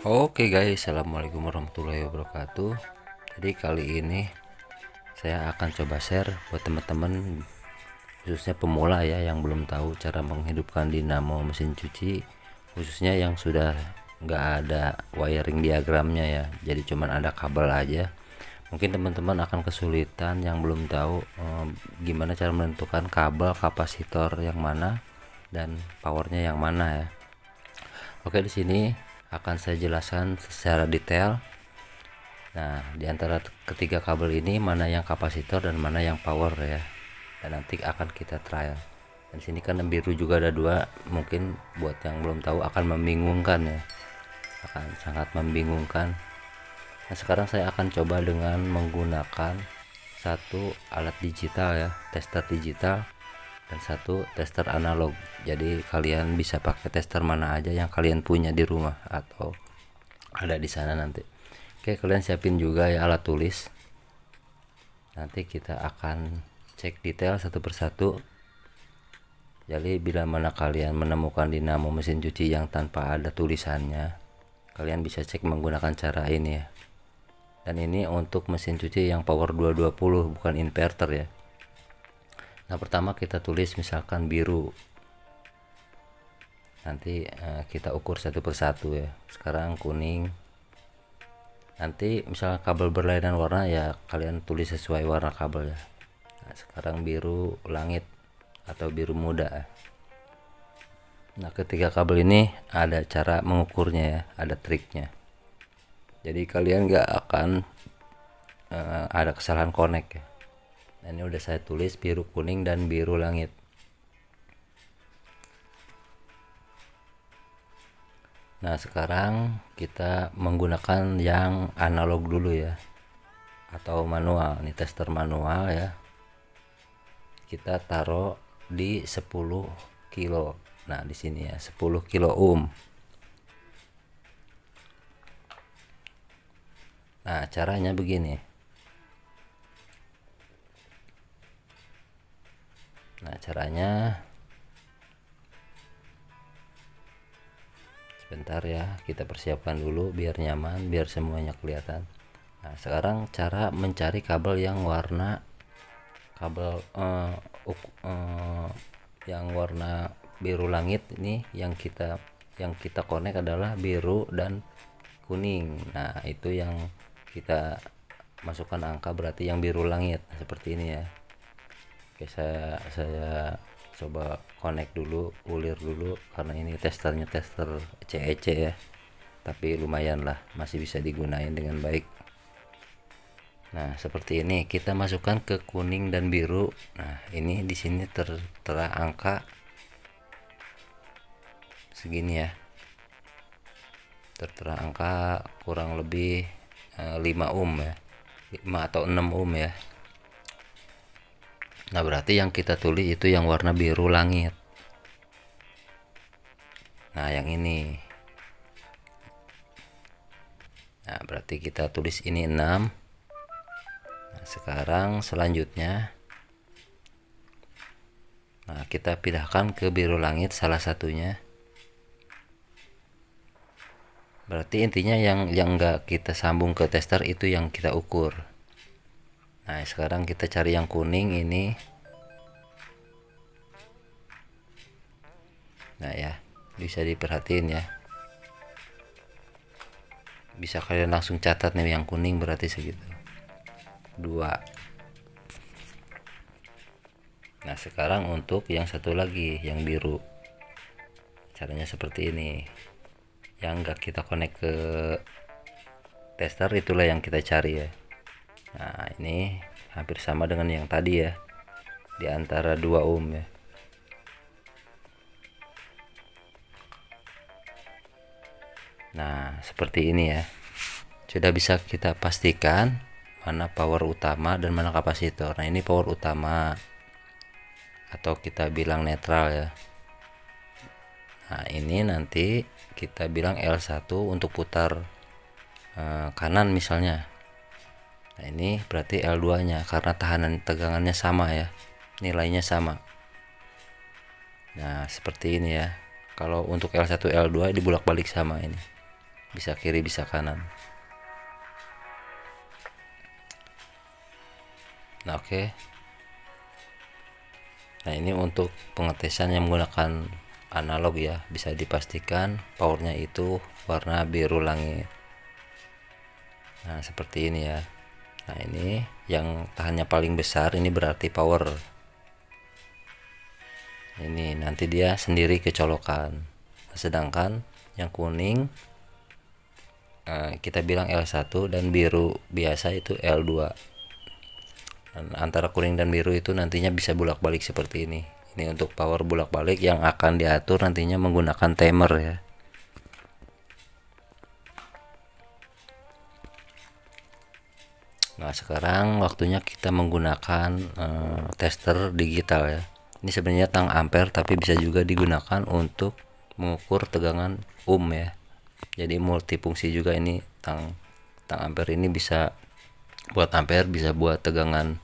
Oke guys, assalamualaikum warahmatullahi wabarakatuh. Jadi kali ini saya akan coba share buat teman-teman, khususnya pemula ya, yang belum tahu cara menghidupkan dinamo mesin cuci, khususnya yang sudah nggak ada wiring diagramnya ya, jadi cuman ada kabel aja. Mungkin teman-teman akan kesulitan yang belum tahu gimana cara menentukan kabel kapasitor yang mana dan powernya yang mana ya. Oke, di sini akan saya jelaskan secara detail. Nah, di antara ketiga kabel ini mana yang kapasitor dan mana yang power ya. Dan nanti akan kita trial. Dan sini kan biru juga ada dua, mungkin buat yang belum tahu akan membingungkan ya. Akan sangat membingungkan. Nah, sekarang saya akan coba dengan menggunakan satu alat digital ya, tester digital, dan satu tester analog. Jadi kalian bisa pakai tester mana aja yang kalian punya di rumah atau ada di sana nanti. Oke, kalian siapin juga ya alat tulis. Nanti kita akan cek detail satu persatu. Jadi bila mana kalian menemukan dinamo mesin cuci yang tanpa ada tulisannya, kalian bisa cek menggunakan cara ini ya. Dan ini untuk mesin cuci yang power 220, bukan inverter ya. Nah, pertama kita tulis misalkan biru. Nanti kita ukur satu persatu ya. Sekarang kuning. Nanti misalnya kabel berlainan warna ya, kalian tulis sesuai warna kabel ya. Nah, sekarang biru langit atau biru muda. Nah, ketiga kabel ini ada cara mengukurnya ya, ada triknya. Jadi kalian nggak akan ada kesalahan connect ya. Nah, ini udah saya tulis biru, kuning, dan biru langit. Nah, sekarang kita menggunakan yang analog dulu ya, atau manual. Ini tester manual ya. Kita taruh di 10 kilo. Nah, di sini ya 10 kilo ohm. Nah, caranya begini. Nah, caranya sebentar ya, kita persiapkan dulu biar nyaman, biar semuanya kelihatan. Nah, sekarang cara mencari kabel yang warna yang warna biru langit ini, yang kita connect adalah biru dan kuning. Nah, itu yang kita masukkan angka, berarti yang biru langit. Nah, seperti ini ya. Oke, saya coba connect dulu, ulir dulu, karena ini testernya tester CEC ya, tapi lumayan lah, masih bisa digunain dengan baik. Nah, seperti ini kita masukkan ke kuning dan biru. Nah, ini di sini tertera angka segini ya, tertera angka kurang lebih 5 ohm ya, 5 atau 6 ohm ya. Nah, berarti yang kita tulis itu yang warna biru langit. Nah, yang ini. Nah, berarti kita tulis ini 6. Nah, sekarang selanjutnya, nah, kita pindahkan ke biru langit salah satunya. Berarti intinya yang enggak kita sambung ke tester itu yang kita ukur. Nah, sekarang kita cari yang kuning ini. Nah ya, bisa diperhatiin ya. Bisa kalian langsung catat nih, yang kuning berarti segitu. 2. Nah, sekarang untuk yang satu lagi, yang biru. Caranya seperti ini. Yang enggak kita connect ke tester itulah yang kita cari ya. Nah, ini hampir sama dengan yang tadi ya, di antara 2 ohm ya. Nah, seperti ini ya. Sudah bisa kita pastikan mana power utama dan mana kapasitor. Nah, ini power utama atau kita bilang netral ya. Nah, ini nanti kita bilang L1 untuk putar kanan misalnya. Nah, ini berarti L2 nya karena tegangannya sama ya, nilainya sama. Nah, seperti ini ya. Kalau untuk L1 L2 dibulak balik sama ini. bisa kiri bisa kanan. Nah oke. Nah ini untuk pengetesan yang menggunakan analog ya, bisa dipastikan powernya itu warna biru langit. Nah seperti ini ya. Nah ini yang tahannya paling besar, ini berarti power. Ini nanti dia sendiri kecolokan. Sedangkan yang kuning kita bilang L1 dan biru biasa itu L2. Dan antara kuning dan biru itu nantinya bisa bolak-balik seperti ini. Ini untuk power bolak-balik yang akan diatur nantinya menggunakan timer ya. Nah sekarang waktunya kita menggunakan tester digital ya. Ini sebenarnya tang ampere tapi bisa juga digunakan untuk mengukur tegangan ya. Jadi multifungsi juga ini tang ampere ini bisa buat ampere, bisa buat tegangan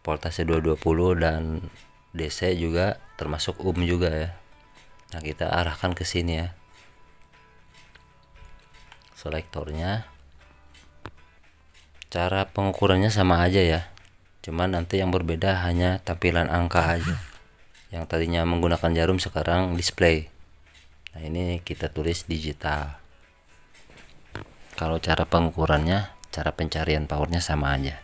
voltase 220 dan DC juga termasuk juga ya. Nah kita arahkan ke sini ya selektornya. Cara pengukurannya sama aja ya, cuman nanti yang berbeda hanya tampilan angka aja. Yang tadinya menggunakan jarum sekarang display. Nah ini kita tulis digital. Kalau cara pengukurannya, cara pencarian powernya sama aja.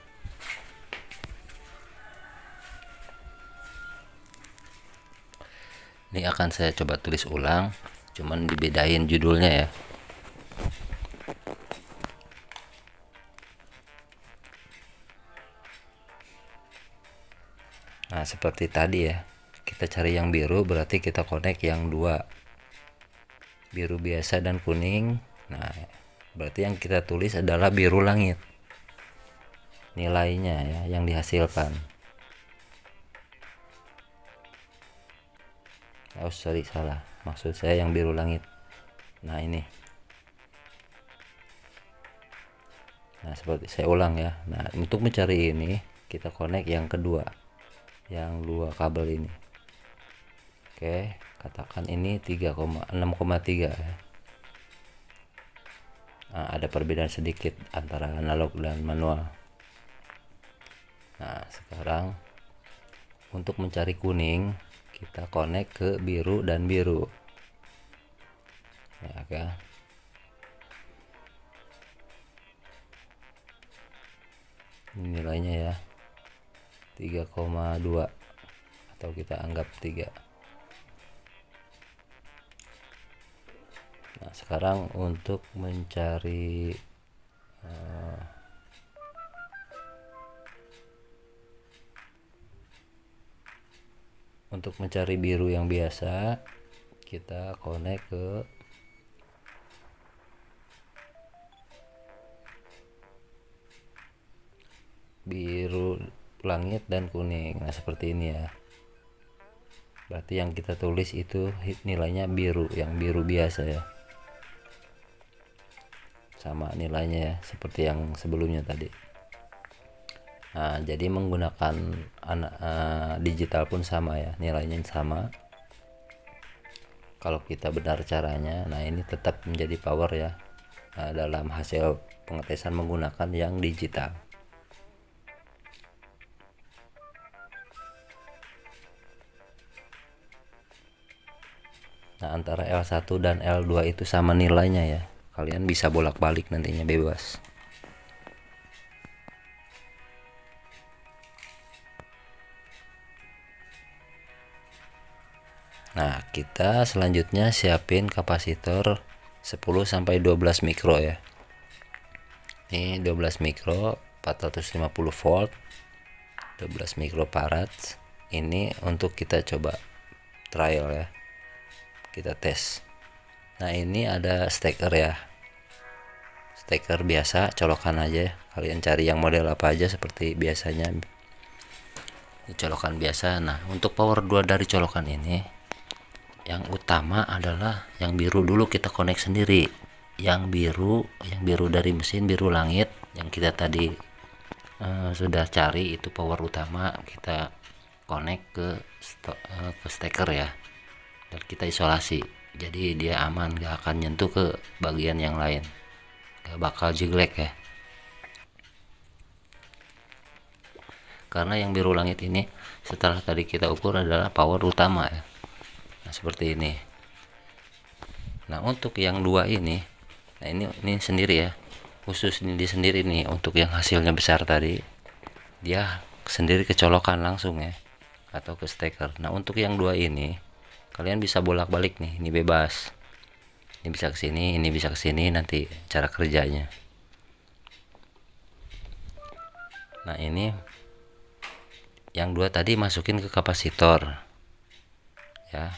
Ini akan saya coba tulis ulang, cuman dibedain judulnya ya. Nah seperti tadi ya, kita cari yang biru berarti kita connect yang dua, biru biasa dan kuning. Nah berarti yang kita tulis adalah biru langit nilainya ya, yang dihasilkan. Oh sorry, salah, maksud saya yang biru langit. Nah ini, nah seperti saya ulang ya. Nah untuk mencari ini kita connect yang kedua, yang dua kabel ini. Oke, katakan ini 6,3 ya. Nah, ada perbedaan sedikit antara analog dan manual. Nah sekarang untuk mencari kuning kita connect ke biru dan biru ya kan. Ini nilainya ya 3,2 atau kita anggap 3. Nah sekarang untuk mencari biru yang biasa kita connect ke biru langit dan kuning. Nah seperti ini ya, berarti yang kita tulis itu nilainya biru, yang biru biasa ya, sama nilainya ya seperti yang sebelumnya tadi. Nah jadi menggunakan digital pun sama ya, nilainya sama. Kalau kita benar caranya, nah ini tetap menjadi power ya dalam hasil pengetesan menggunakan yang digital. Nah antara L1 dan L2 itu sama nilainya ya, kalian bisa bolak-balik nantinya bebas. Nah kita selanjutnya siapin kapasitor 10-12 mikro ya. Ini 12 mikro 450 volt 12 mikrofarad. Ini untuk kita coba trial ya, kita tes. Nah ini ada steker ya, steker biasa colokan aja ya. Kalian cari yang model apa aja seperti biasanya, colokan biasa. Nah untuk power 2 dari colokan ini, yang utama adalah yang biru dulu kita connect sendiri. Yang biru dari mesin, biru langit yang kita tadi sudah cari, itu power utama kita connect ke steker ya, dan kita isolasi jadi dia aman, gak akan nyentuh ke bagian yang lain, gak bakal jeglek ya. Karena yang biru langit ini setelah tadi kita ukur adalah power utama ya. Nah seperti ini. Nah untuk yang dua ini, nah ini sendiri ya, khusus ini sendiri nih. Untuk yang hasilnya besar tadi, dia sendiri kecolokan langsung ya, atau ke steker. Nah untuk yang dua ini kalian bisa bolak-balik nih, ini bebas. Ini bisa ke sini, ini bisa ke sini, nanti cara kerjanya. Nah ini yang dua tadi masukin ke kapasitor ya.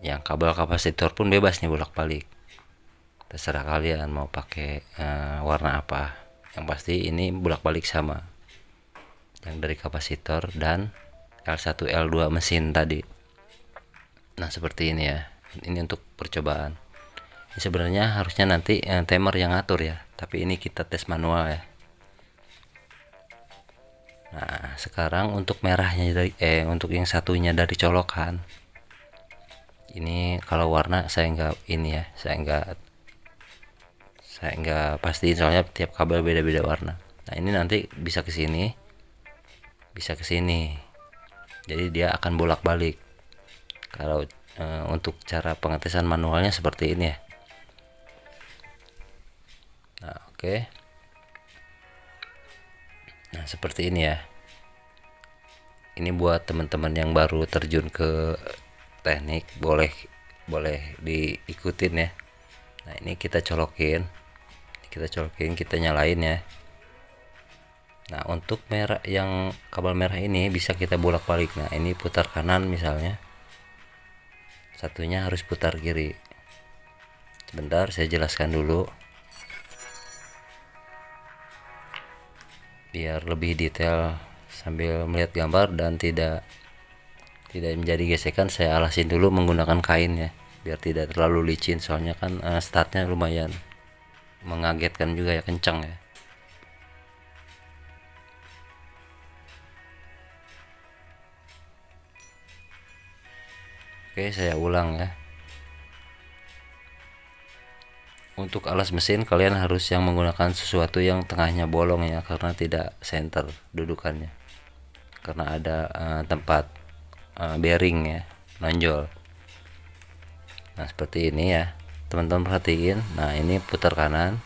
Yang kabel kapasitor pun bebas nih bolak-balik, terserah kalian mau pakai warna apa. Yang pasti ini bolak-balik sama yang dari kapasitor dan L1 L2 mesin tadi. Nah seperti ini ya, ini untuk percobaan. Ini sebenarnya harusnya nanti timer yang ngatur ya, tapi ini kita tes manual ya. Nah sekarang untuk merahnya dari untuk yang satunya dari colokan ini, kalau warna saya nggak ini ya, saya nggak pastiin soalnya tiap kabel beda-beda warna. Nah ini nanti bisa ke sini, bisa ke sini, jadi dia akan bolak-balik. Kalau untuk cara pengetesan manualnya seperti ini ya. Nah oke. Nah seperti ini ya. Ini buat teman-teman yang baru terjun ke teknik, boleh diikutin ya. Nah ini kita colokin, kita nyalain ya. Nah untuk merah, yang kabel merah ini bisa kita bolak-balik. Nah ini putar kanan misalnya, satunya harus putar kiri. Sebentar saya jelaskan dulu biar lebih detail sambil melihat gambar dan tidak menjadi gesekan. Saya alasin dulu menggunakan kain ya, biar tidak terlalu licin, soalnya kan startnya lumayan mengagetkan juga ya, kencang ya. Oke saya ulang ya. Untuk alas mesin kalian harus yang menggunakan sesuatu yang tengahnya bolong ya, karena tidak center dudukannya, karena ada tempat bearing ya, nonjol. Nah seperti ini ya teman-teman, perhatiin. Nah ini putar kanan,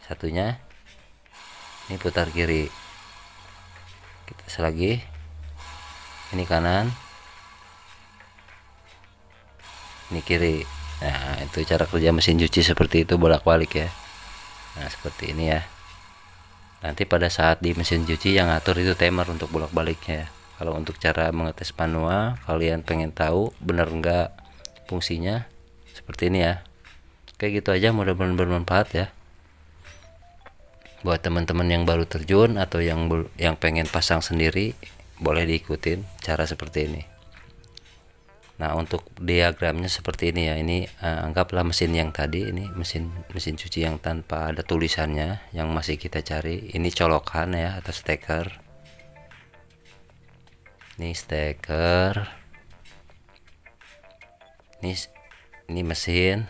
satunya ini putar kiri. Kita selagi ini kanan, ini kiri. Nah itu cara kerja mesin cuci seperti itu, bolak-balik ya. Nah seperti ini ya. Nanti pada saat di mesin cuci yang ngatur itu timer untuk bolak-baliknya ya. Kalau untuk cara mengetes manual, kalian pengen tahu bener enggak fungsinya, seperti ini ya. Kayak gitu aja, mudah-mudahan bermanfaat ya buat teman-teman yang baru terjun atau yang pengen pasang sendiri. Boleh diikutin cara seperti ini. Nah untuk diagramnya seperti ini ya. Ini anggaplah mesin yang tadi, ini mesin cuci yang tanpa ada tulisannya yang masih kita cari. Ini colokan ya atau steker. Ini steker, ini mesin,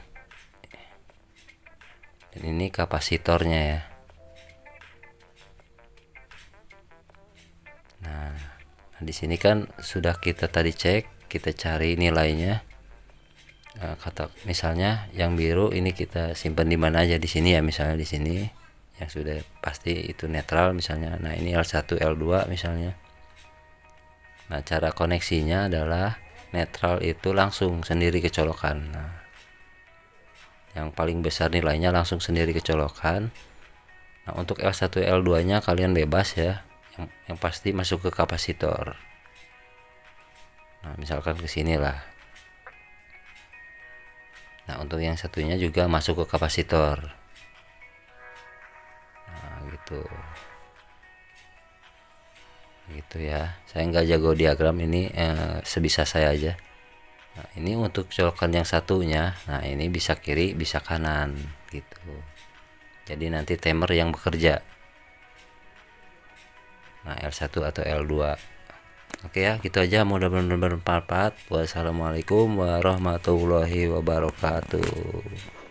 dan ini kapasitornya ya. Nah di sini kan sudah kita tadi cek, kita cari nilainya. Kata misalnya yang biru ini kita simpan di mana aja, di sini ya, misalnya di sini yang sudah pasti itu netral misalnya. Nah ini L1 L2 misalnya. Nah cara koneksinya adalah netral itu langsung sendiri kecolokan. Nah yang paling besar nilainya langsung sendiri kecolokan. Nah untuk L1 L2 nya kalian bebas ya, yang pasti masuk ke kapasitor. Nah misalkan ke sini lah. Nah untuk yang satunya juga masuk ke kapasitor. Nah gitu ya. Saya nggak jago diagram ini, sebisa saya aja. Nah ini untuk colokan yang satunya, nah ini bisa kiri bisa kanan gitu, jadi nanti timer yang bekerja. Nah L1 atau L2 Oke ya, gitu aja, mudah-mudahan bermanfaat. Wassalamualaikum warahmatullahi wabarakatuh.